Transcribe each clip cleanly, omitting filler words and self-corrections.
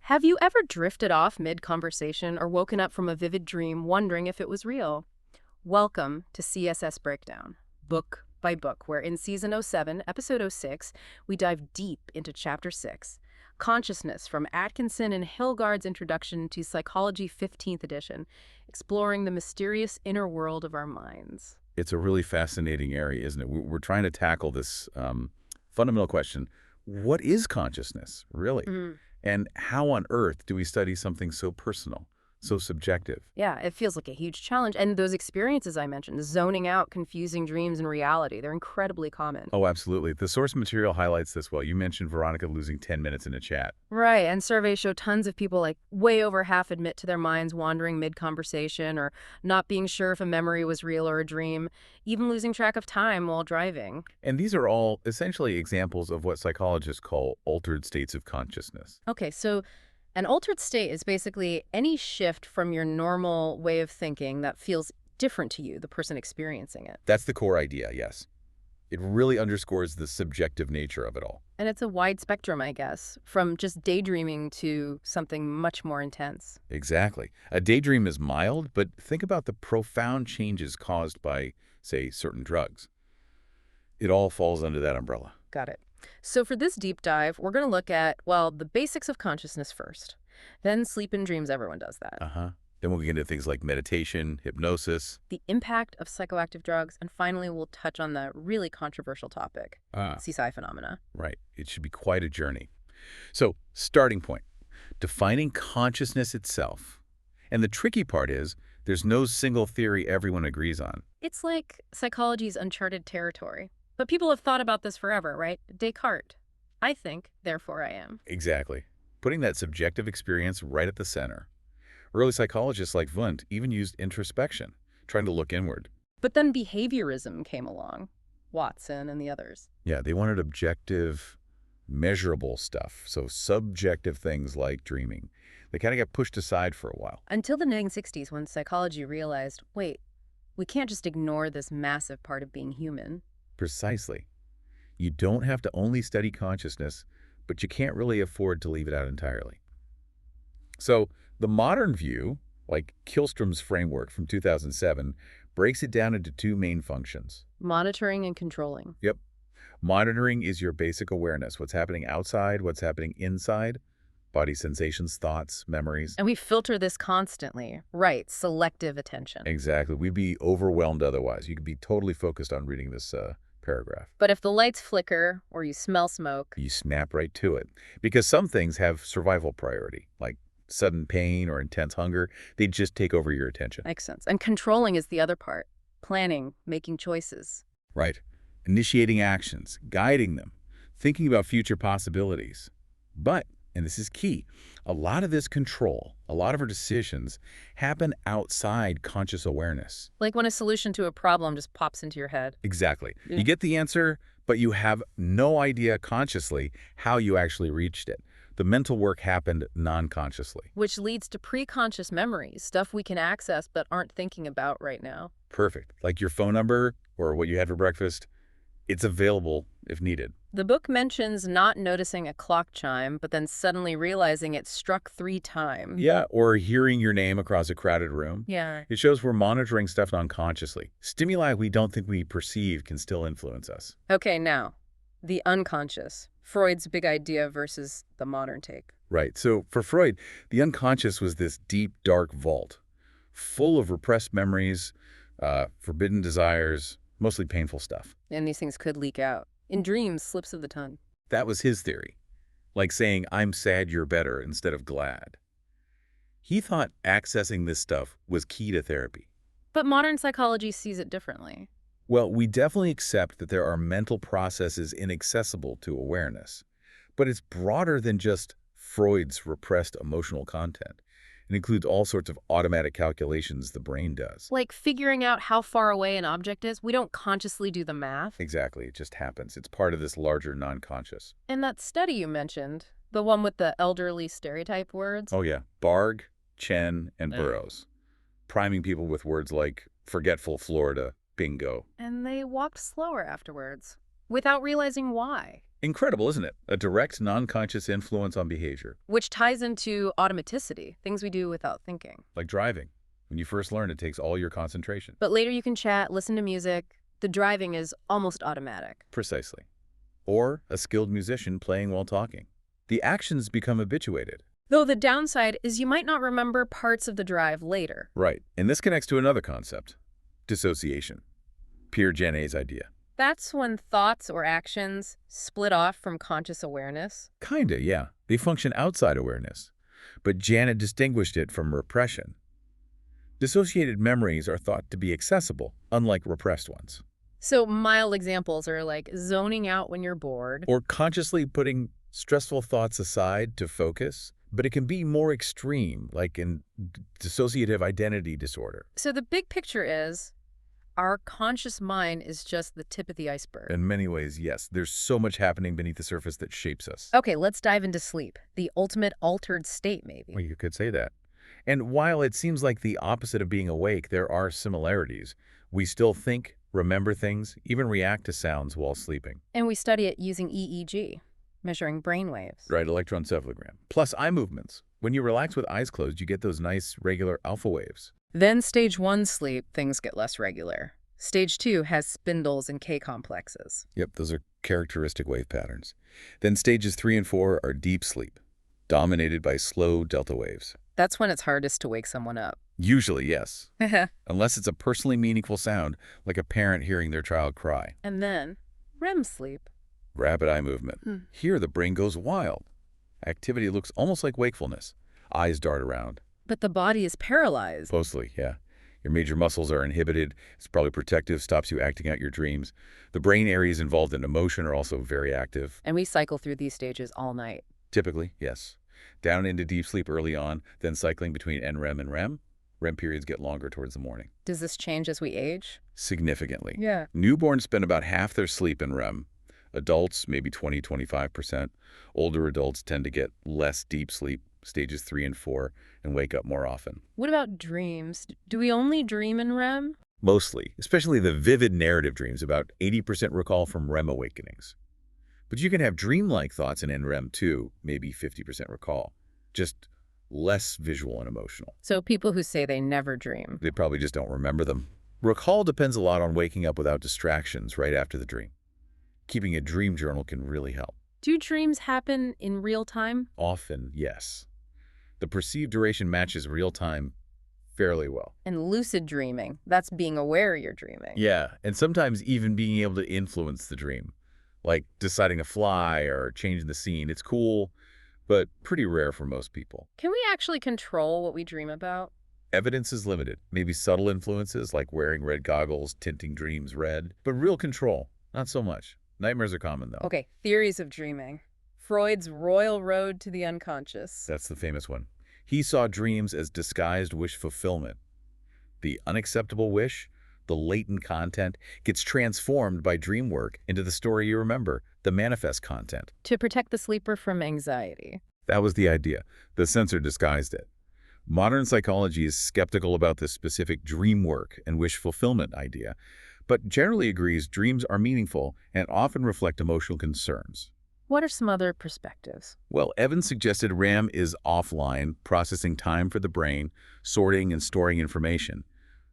Have you ever drifted off mid-conversation or woken up from a vivid dream wondering if it was real? Welcome to CSS Breakdown, book by book, where in Season 07, Episode 06, we dive deep into Chapter 6, Consciousness, from Atkinson and Hilgard's Introduction to Psychology 15th edition, exploring the mysterious inner world of our minds. It's a really fascinating area, isn't it? We're trying to tackle this fundamental question. What is consciousness, really? And how on earth do we study something so personal, so subjective? Yeah, it feels like a huge challenge. And those experiences I mentioned, zoning out, confusing dreams and reality, they're incredibly common. Oh, absolutely. The source material highlights this well. You mentioned Veronica losing 10 minutes in a chat. Right, and surveys show tons of people, like way over half, admit to their minds wandering mid-conversation or not being sure if a memory was real or a dream, even losing track of time while driving. And these are all essentially examples of what psychologists call altered states of consciousness. Okay, so an altered state is basically any shift from your normal way of thinking that feels different to you, the person experiencing it. That's the core idea, yes. It really underscores the subjective nature of it all. And it's a wide spectrum, I guess, from just daydreaming to something much more intense. Exactly. A daydream is mild, but think about the profound changes caused by, say, certain drugs. It all falls under that umbrella. Got it. So for this deep dive, we're going to look at, well, the basics of consciousness first. Then sleep and dreams, everyone does that. Then we'll get into things like meditation, hypnosis. The impact of psychoactive drugs, and finally we'll touch on the really controversial topic, CSI phenomena. Right. It should be quite a journey. So, starting point, defining consciousness itself. And the tricky part is, there's no single theory everyone agrees on. It's like psychology's uncharted territory. But people have thought about this forever, right? Descartes. I think, therefore I am. Exactly. Putting that subjective experience right at the center. Early psychologists like Wundt even used introspection, trying to look inward. But then behaviorism came along. Watson and the others. Yeah, they wanted objective, measurable stuff. So subjective things like dreaming. They kind of got pushed aside for a while. Until the 1960s, when psychology realized, wait, we can't just ignore this massive part of being human. Precisely. You don't have to only study consciousness, but you can't really afford to leave it out entirely. So the modern view, like Killstrom's framework from 2007, breaks it down into two main functions. Monitoring and controlling. Yep. Monitoring is your basic awareness, what's happening outside, what's happening inside, body sensations, thoughts, memories. And we filter this constantly. Right, selective attention. Exactly. We'd be overwhelmed otherwise. You could be totally focused on reading this paragraph. But if the lights flicker or you smell smoke, you snap right to it. Because some things have survival priority, like sudden pain or intense hunger. They just take over your attention. Makes sense. And controlling is the other part. Planning, making choices. Right. Initiating actions, guiding them, thinking about future possibilities. But, and this is key, a lot of this control, a lot of our decisions happen outside conscious awareness. Like when a solution to a problem just pops into your head. Exactly. You get the answer, but you have no idea consciously how you actually reached it. The mental work happened non-consciously. Which leads to preconscious memories, stuff we can access but aren't thinking about right now. Perfect. Like your phone number or what you had for breakfast. It's available if needed. The book mentions not noticing a clock chime, but then suddenly realizing it struck 3 times. Yeah, or hearing your name across a crowded room. Yeah. It shows we're monitoring stuff non-consciously. Stimuli we don't think we perceive can still influence us. Okay, now, the unconscious. Freud's big idea versus the modern take. Right. So for Freud, the unconscious was this deep, dark vault, full of repressed memories, forbidden desires, mostly painful stuff. And these things could leak out. In dreams, slips of the tongue. That was his theory. Like saying, I'm sad you're better instead of glad. He thought accessing this stuff was key to therapy. But modern psychology sees it differently. Well, we definitely accept that there are mental processes inaccessible to awareness. But it's broader than just Freud's repressed emotional content. It includes all sorts of automatic calculations the brain does. Like figuring out how far away an object is. We don't consciously do the math. Exactly. It just happens. It's part of this larger non-conscious. And that study you mentioned, the one with the elderly stereotype words. Oh, yeah. Barg, Chen, and Burroughs. Priming people with words like forgetful Florida, bingo. And they walked slower afterwards, without realizing why. Incredible, isn't it? A direct, non-conscious influence on behavior. Which ties into automaticity, things we do without thinking. Like driving. When you first learn, it takes all your concentration. But later you can chat, listen to music. The driving is almost automatic. Precisely. Or a skilled musician playing while talking. The actions become habituated. Though the downside is you might not remember parts of the drive later. Right. And this connects to another concept. Dissociation. Pierre Janet's idea. That's when thoughts or actions split off from conscious awareness. Kinda, yeah. They function outside awareness. But Janet distinguished it from repression. Dissociated memories are thought to be accessible, unlike repressed ones. So mild examples are like zoning out when you're bored. Or consciously putting stressful thoughts aside to focus. But it can be more extreme, like in dissociative identity disorder. So the big picture is our conscious mind is just the tip of the iceberg. In many ways, yes. There's so much happening beneath the surface that shapes us. Okay, let's dive into sleep. The ultimate altered state, maybe. Well, you could say that. And while it seems like the opposite of being awake, there are similarities. We still think, remember things, even react to sounds while sleeping. And we study it using EEG, measuring brain waves. Right, electroencephalogram. Plus eye movements. When you relax with eyes closed, you get those nice, regular alpha waves. Then stage 1 sleep, things get less regular. Stage 2 has spindles and K-complexes. Yep, those are characteristic wave patterns. Then stages 3 and 4 are deep sleep, dominated by slow delta waves. That's when it's hardest to wake someone up. Usually, yes. Unless it's a personally meaningful sound, like a parent hearing their child cry. And then REM sleep. Rapid eye movement. Here, the brain goes wild. Activity looks almost like wakefulness. Eyes dart around. But the body is paralyzed. Mostly, yeah. Your major muscles are inhibited. It's probably protective, stops you acting out your dreams. The brain areas involved in emotion are also very active. And we cycle through these stages all night. Typically, yes. Down into deep sleep early on, then cycling between NREM and REM. REM periods get longer towards the morning. Does this change as we age? Significantly. Yeah. Newborns spend about half their sleep in REM. Adults, maybe 20–25%. Older adults tend to get less deep sleep, stages 3 and 4, and wake up more often. What about dreams? Do we only dream in REM? Mostly, especially the vivid narrative dreams. About 80% recall from REM awakenings. But you can have dreamlike thoughts in NREM too, maybe 50% recall. Just less visual and emotional. So people who say they never dream. They probably just don't remember them. Recall depends a lot on waking up without distractions right after the dream. Keeping a dream journal can really help. Do dreams happen in real time? Often, yes. The perceived duration matches real time fairly well. And lucid dreaming, that's being aware you're dreaming. Yeah, and sometimes even being able to influence the dream. Like deciding to fly or changing the scene. It's cool, but pretty rare for most people. Can we actually control what we dream about? Evidence is limited. Maybe subtle influences like wearing red goggles, tinting dreams red. But real control, not so much. Nightmares are common, though. Okay, theories of dreaming. Freud's royal road to the unconscious. That's the famous one. He saw dreams as disguised wish fulfillment. The unacceptable wish, the latent content, gets transformed by dream work into the story you remember, the manifest content. To protect the sleeper from anxiety. That was the idea. The censor disguised it. Modern psychology is skeptical about this specific dream work and wish fulfillment idea, but generally agrees dreams are meaningful and often reflect emotional concerns. What are some other perspectives? Well, Evans suggested REM is offline, processing time for the brain, sorting and storing information.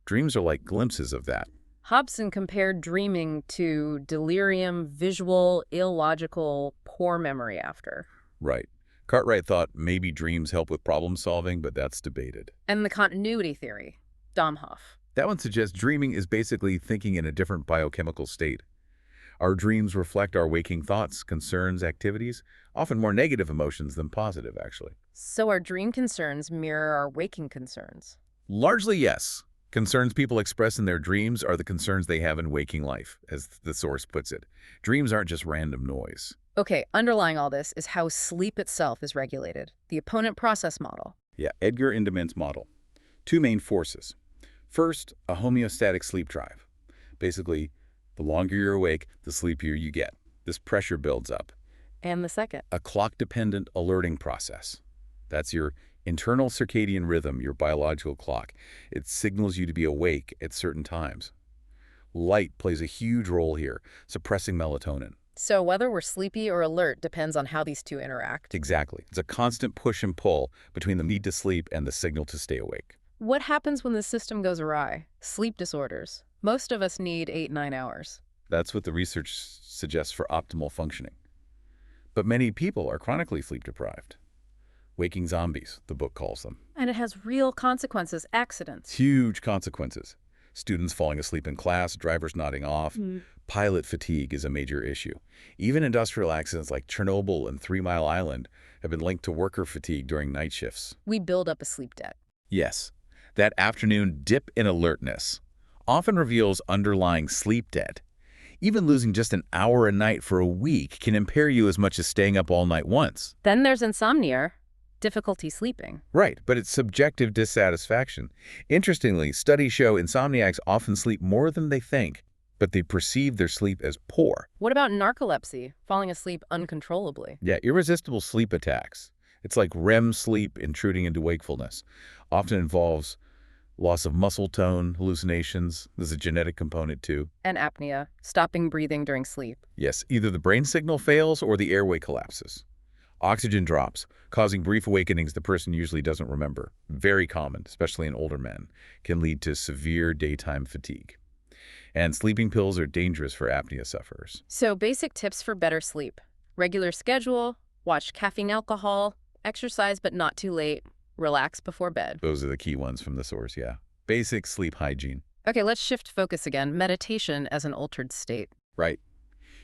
Dreams are like glimpses of that. Hobson compared dreaming to delirium, visual, illogical, poor memory after. Right. Cartwright thought maybe dreams help with problem solving, but that's debated. And the continuity theory, Domhoff. That one suggests dreaming is basically thinking in a different biochemical state. Our dreams reflect our waking thoughts, concerns, activities, often more negative emotions than positive, actually. So our dream concerns mirror our waking concerns? Largely, yes. Concerns people express in their dreams are the concerns they have in waking life, as the source puts it. Dreams aren't just random noise. Okay, underlying all this is how sleep itself is regulated, the opponent process model. Yeah, Edgar Indemann's model. Two main forces. First, a homeostatic sleep drive. Basically, the longer you're awake, the sleepier you get. This pressure builds up. And the second? A clock-dependent alerting process. That's your internal circadian rhythm, your biological clock. It signals you to be awake at certain times. Light plays a huge role here, suppressing melatonin. So whether we're sleepy or alert depends on how these two interact. Exactly. It's a constant push and pull between the need to sleep and the signal to stay awake. What happens when the system goes awry? Sleep disorders. Most of us need 8-9 hours. That's what the research suggests for optimal functioning. But many people are chronically sleep deprived. Waking zombies, the book calls them. And it has real consequences, accidents. Huge consequences. Students falling asleep in class, drivers nodding off. Pilot fatigue is a major issue. Even industrial accidents like Chernobyl and 3 Mile Island have been linked to worker fatigue during night shifts. We build up a sleep debt. Yes, that afternoon dip in alertness often reveals underlying sleep debt. Even losing just an hour a night for a week can impair you as much as staying up all night once. Then there's insomnia, difficulty sleeping. Right, but it's subjective dissatisfaction. Interestingly, studies show insomniacs often sleep more than they think, but they perceive their sleep as poor. What about narcolepsy, falling asleep uncontrollably? Yeah, irresistible sleep attacks. It's like REM sleep intruding into wakefulness. Often involves loss of muscle tone, hallucinations. There's a genetic component too. And apnea, stopping breathing during sleep. Yes, either the brain signal fails or the airway collapses. Oxygen drops, causing brief awakenings the person usually doesn't remember. Very common, especially in older men. Can lead to severe daytime fatigue. And sleeping pills are dangerous for apnea sufferers. So basic tips for better sleep. Regular schedule, watch caffeine, alcohol, exercise but not too late, relax before bed. Those are the key ones from the source, yeah. Basic sleep hygiene. Okay, let's shift focus again. Meditation as an altered state. Right.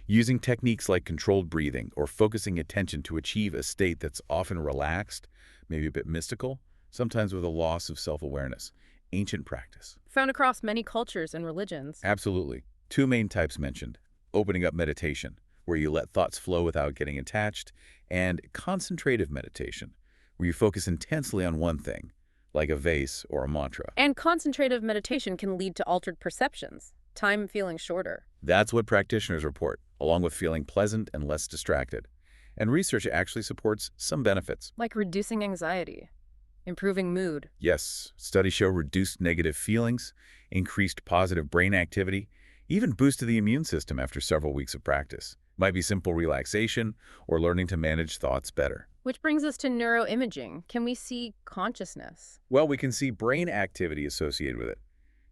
Using techniques like controlled breathing or focusing attention to achieve a state that's often relaxed, maybe a bit mystical, sometimes with a loss of self-awareness. Ancient practice. Found across many cultures and religions. Absolutely. 2 main types mentioned. Opening up meditation, where you let thoughts flow without getting attached, and concentrative meditation, where you focus intensely on one thing, like a vase or a mantra. And concentrative meditation can lead to altered perceptions, time feeling shorter. That's what practitioners report, along with feeling pleasant and less distracted. And research actually supports some benefits. Like reducing anxiety, improving mood. Yes, studies show reduced negative feelings, increased positive brain activity, even boosted the immune system after several weeks of practice. Might be simple relaxation or learning to manage thoughts better. Which brings us to neuroimaging. Can we see consciousness? Well, we can see brain activity associated with it,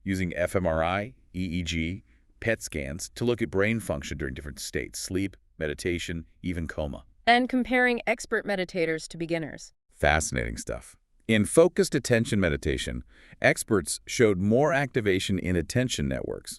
using fMRI, EEG, PET scans to look at brain function during different states, sleep, meditation, even coma. And comparing expert meditators to beginners. Fascinating stuff. In focused attention meditation, experts showed more activation in attention networks.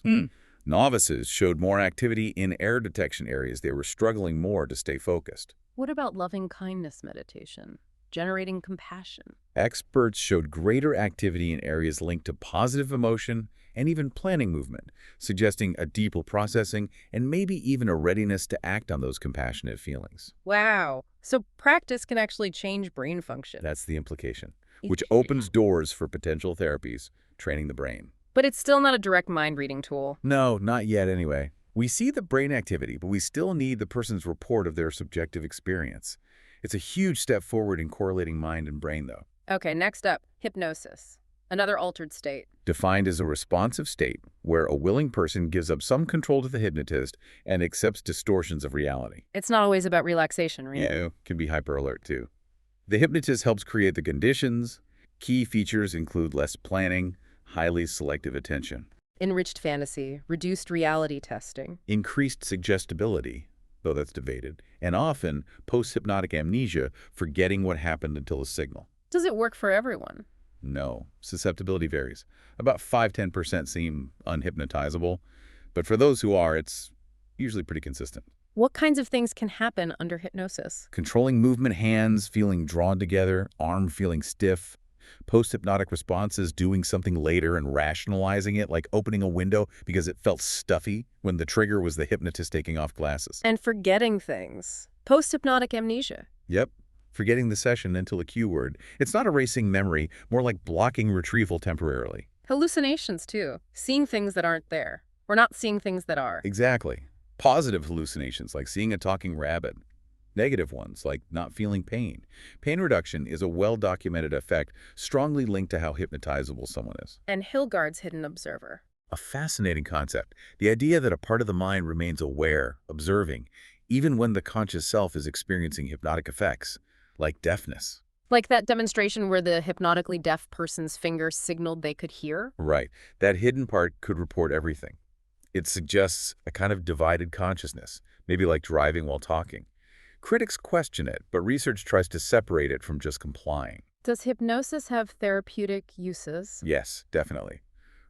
Novices showed more activity in error detection areas. They were struggling more to stay focused. What about loving kindness meditation, generating compassion? Experts showed greater activity in areas linked to positive emotion and even planning movement, suggesting a deeper processing and maybe even a readiness to act on those compassionate feelings. Wow. So practice can actually change brain function. That's the implication, which opens doors for potential therapies, training the brain. But it's still not a direct mind-reading tool. No, not yet anyway. We see the brain activity, but we still need the person's report of their subjective experience. It's a huge step forward in correlating mind and brain, though. Okay, next up, hypnosis, another altered state. Defined as a responsive state where a willing person gives up some control to the hypnotist and accepts distortions of reality. It's not always about relaxation, right? Yeah, it can be hyper-alert, too. The hypnotist helps create the conditions. Key features include less planning, highly selective attention. Enriched fantasy, reduced reality testing. Increased suggestibility, though that's debated, and often post-hypnotic amnesia, forgetting what happened until a signal. Does it work for everyone? No, susceptibility varies. About 5–10% seem unhypnotizable, but for those who are, it's usually pretty consistent. What kinds of things can happen under hypnosis? Controlling movement, hands feeling drawn together, arm feeling stiff. Post-hypnotic responses, doing something later and rationalizing it, like opening a window because it felt stuffy when the trigger was the hypnotist taking off glasses. And forgetting things. Post-hypnotic amnesia. Yep. Forgetting the session until a cue word. It's not erasing memory, more like blocking retrieval temporarily. Hallucinations, too. Seeing things that aren't there. Or not seeing things that are. Exactly. Positive hallucinations, like seeing a talking rabbit. Negative ones, like not feeling pain. Pain reduction is a well-documented effect strongly linked to how hypnotizable someone is. And Hilgard's hidden observer. A fascinating concept. The idea that a part of the mind remains aware, observing, even when the conscious self is experiencing hypnotic effects, like deafness. Like that demonstration where the hypnotically deaf person's fingers signaled they could hear? Right. That hidden part could report everything. It suggests a kind of divided consciousness, maybe like driving while talking. Critics question it, but research tries to separate it from just complying. Does hypnosis have therapeutic uses? Yes, definitely.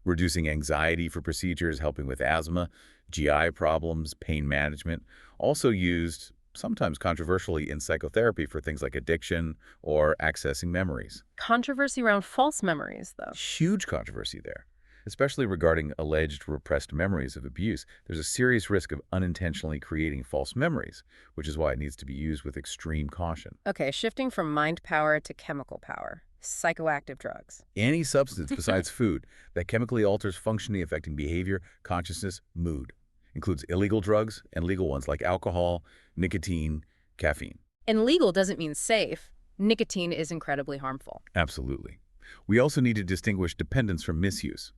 Reducing anxiety for procedures, helping with asthma, GI problems, pain management, also used, sometimes controversially, in psychotherapy for things like addiction or accessing memories. Controversy around false memories, though. Huge controversy there, especially regarding alleged repressed memories of abuse. There's a serious risk of unintentionally creating false memories, which is why it needs to be used with extreme caution. Okay, shifting from mind power to chemical power. Psychoactive drugs. Any substance besides food that chemically alters functioning, affecting behavior, consciousness, mood. Includes illegal drugs and legal ones like alcohol, nicotine, caffeine. And legal doesn't mean safe. Nicotine is incredibly harmful. Absolutely. We also need to distinguish dependence from misuse.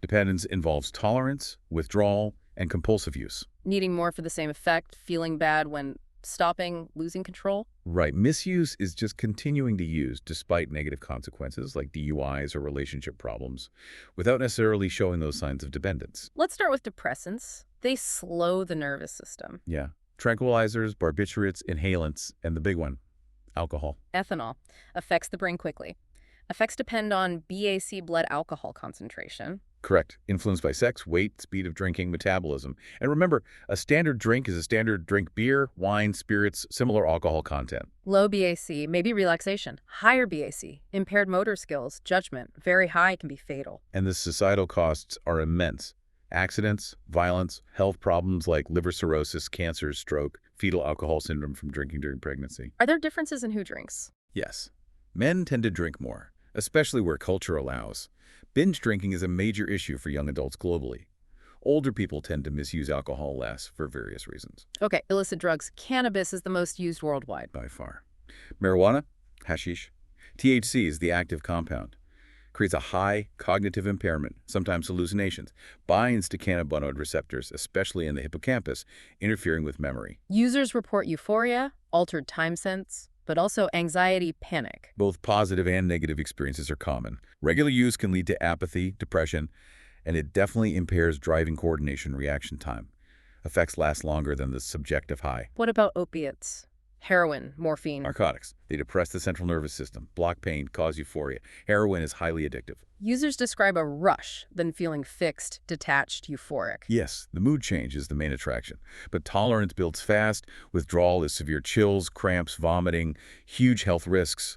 Dependence involves tolerance, withdrawal, and compulsive use. Needing more for the same effect, feeling bad when stopping, losing control. Right. Misuse is just continuing to use despite negative consequences like DUIs or relationship problems, without necessarily showing those signs of dependence. Let's start with depressants. They slow the nervous system. Yeah. Tranquilizers, barbiturates, inhalants, and the big one, alcohol. Ethanol affects the brain quickly. Effects depend on BAC blood alcohol concentration. Correct. Influenced by sex, weight, speed of drinking, metabolism. And remember, a standard drink is a standard drink: beer, wine, spirits, similar alcohol content. Low BAC, maybe relaxation. Higher BAC, impaired motor skills, judgment. Very high can be fatal. And the societal costs are immense. Accidents, violence, health problems like liver cirrhosis, cancer, stroke, fetal alcohol syndrome from drinking during pregnancy. Are there differences in who drinks? Yes. Men tend to drink more, especially where culture allows. Binge drinking is a major issue for young adults globally. Older people tend to misuse alcohol less for various reasons. Okay, illicit drugs. Cannabis is the most used worldwide. By far. Marijuana, hashish. THC is the active compound. Creates a high cognitive impairment, sometimes hallucinations. Binds to cannabinoid receptors, especially in the hippocampus, interfering with memory. Users report euphoria, altered time sense, but also anxiety, panic. Both positive and negative experiences are common. Regular use can lead to apathy, depression, and it definitely impairs driving coordination reaction time. Effects last longer than the subjective high. What about opiates? Heroin, morphine. Narcotics. They depress the central nervous system, block pain, cause euphoria. Heroin is highly addictive. Users describe a rush, then feeling fixed, detached, euphoric. Yes, the mood change is the main attraction. But tolerance builds fast. Withdrawal is severe chills, cramps, vomiting, huge health risks.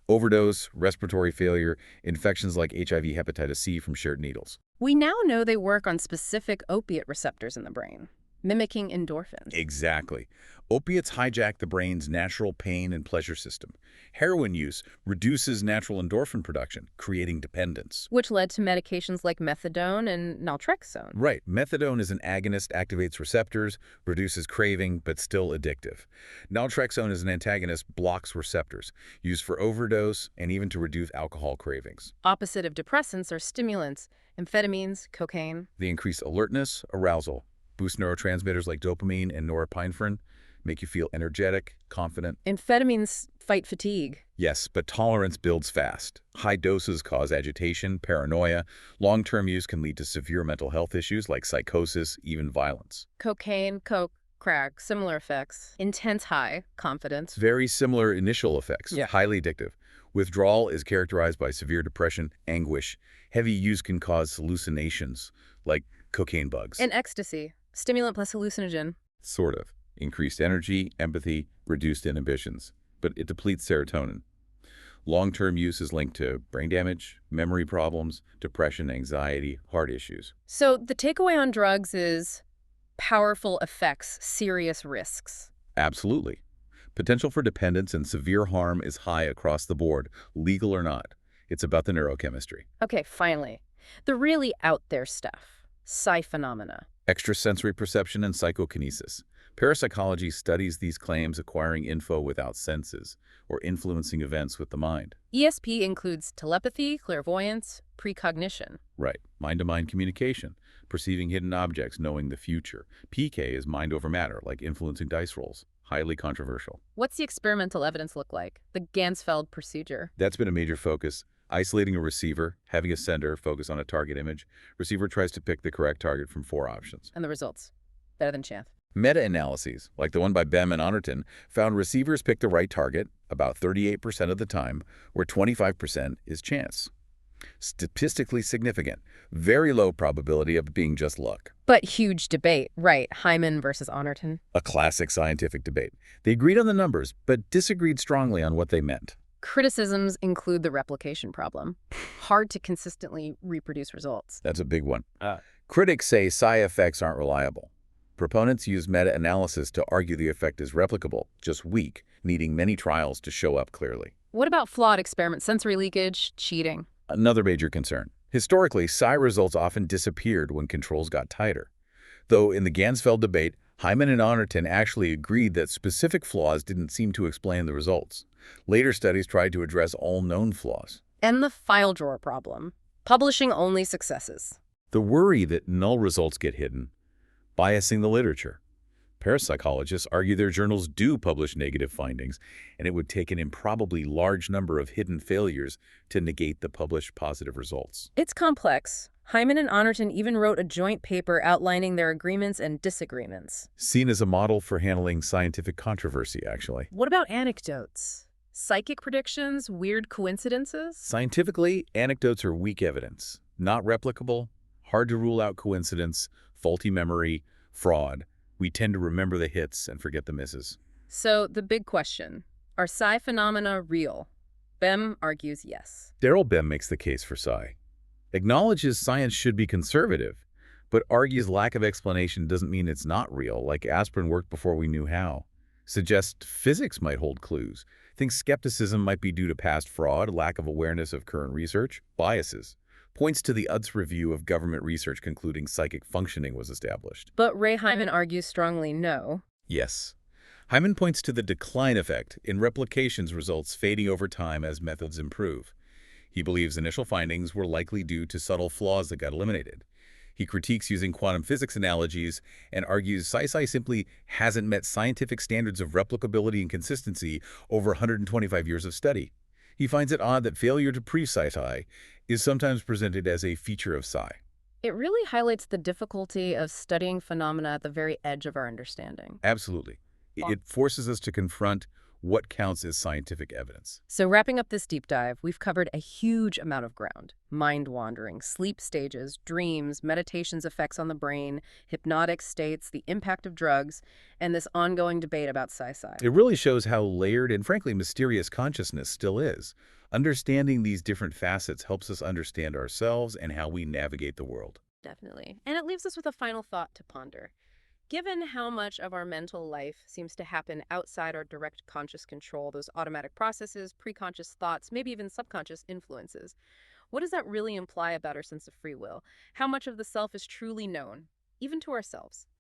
Overdose, respiratory failure, infections like HIV, hepatitis C from shared needles. We now know they work on specific opiate receptors in the brain, mimicking endorphins. Exactly. Opiates hijack the brain's natural pain and pleasure system. Heroin use reduces natural endorphin production, creating dependence. Which led to medications like methadone and naltrexone. Right. Methadone is an agonist, activates receptors, reduces craving, but still addictive. Naltrexone is an antagonist, blocks receptors, used for overdose and even to reduce alcohol cravings. Opposite of depressants are stimulants, amphetamines, cocaine. They increase alertness, arousal, boost neurotransmitters like dopamine and norepinephrine, make you feel energetic, confident. Amphetamines fight fatigue. Yes, but tolerance builds fast. High doses cause agitation, paranoia. Long-term use can lead to severe mental health issues like psychosis, even violence. Cocaine, coke, crack, similar effects. Intense high, confidence. Very similar initial effects, Yeah. highly addictive. Withdrawal is characterized by severe depression, anguish. Heavy use can cause hallucinations, like cocaine bugs. And ecstasy, stimulant plus hallucinogen. Sort of. Increased energy, empathy, reduced inhibitions. But it depletes serotonin. Long-term use is linked to brain damage, memory problems, depression, anxiety, heart issues. So the takeaway on drugs is powerful effects, serious risks. Absolutely. Potential for dependence and severe harm is high across the board, legal or not. It's about the neurochemistry. Okay, finally, the really out there stuff. Psi phenomena. Extrasensory perception and psychokinesis. Parapsychology studies these claims, acquiring info without senses or influencing events with the mind. ESP includes telepathy, clairvoyance, precognition. Right. Mind-to-mind communication. perceiving hidden objects, knowing the future. PK is mind over matter, like influencing dice rolls. Highly controversial. What's the experimental evidence look like? The ganzfeld procedure. That's been a major focus. Isolating a receiver, having a sender focus on a target image. Receiver tries to pick the correct target from 4 options. And the results? Better than chance. Meta-analyses, like the one by Bem and Otterton, found receivers pick the right target about 38% of the time, where 25% is chance. Statistically significant. Very low probability of it being just luck. But huge debate, right? Hyman versus Otterton. A classic scientific debate. They agreed on the numbers, but disagreed strongly on what they meant. Criticisms include the replication problem. Hard to consistently reproduce results. That's a big one. Critics say psi effects aren't reliable. Proponents use meta-analysis to argue the effect is replicable, just weak, needing many trials to show up clearly. What about flawed experiments, sensory leakage, cheating? Another major concern. Historically, psi results often disappeared when controls got tighter. Though in the ganzfeld debate, Hyman and Otterton actually agreed that specific flaws didn't seem to explain the results. Later studies tried to address all known flaws. And the file drawer problem. Publishing only successes. The worry that null results get hidden. Biasing the literature. Parapsychologists argue their journals do publish negative findings, and it would take an improbably large number of hidden failures to negate the published positive results. It's complex. Hyman and Otterton even wrote a joint paper outlining their agreements and disagreements. Seen as a model for handling scientific controversy, actually. What about anecdotes? Psychic predictions, weird coincidences? Scientifically, anecdotes are weak evidence. Not replicable, hard to rule out coincidence, faulty memory, fraud. We tend to remember the hits and forget the misses. So, the big question, are psi phenomena real? Bem argues yes. Daryl Bem makes the case for psi. Acknowledges science should be conservative, but argues lack of explanation doesn't mean it's not real, like aspirin worked before we knew how. Suggests physics might hold clues. Thinks skepticism might be due to past fraud, lack of awareness of current research, biases. Points to the UD's review of government research concluding psychic functioning was established. But Ray Hyman argues strongly no. Yes. Hyman points to the decline effect in replications results fading over time as methods improve. He believes initial findings were likely due to subtle flaws that got eliminated. He critiques using quantum physics analogies and argues psi simply hasn't met scientific standards of replicability and consistency over 125 years of study. He finds it odd that failure to prove psi is sometimes presented as a feature of psi. It really highlights the difficulty of studying phenomena at the very edge of our understanding. Absolutely. It forces us to confront what counts as scientific evidence. So wrapping up this deep dive, we've covered a huge amount of ground. Mind wandering, sleep stages, dreams, meditation's effects on the brain, hypnotic states, the impact of drugs, and this ongoing debate about psi. It really shows how layered and frankly mysterious consciousness still is. Understanding these different facets helps us understand ourselves and how we navigate the world. Definitely. And it leaves us with a final thought to ponder. Given how much of our mental life seems to happen outside our direct conscious control, those automatic processes, preconscious thoughts, maybe even subconscious influences, what does that really imply about our sense of free will? How much of the self is truly known, even to ourselves?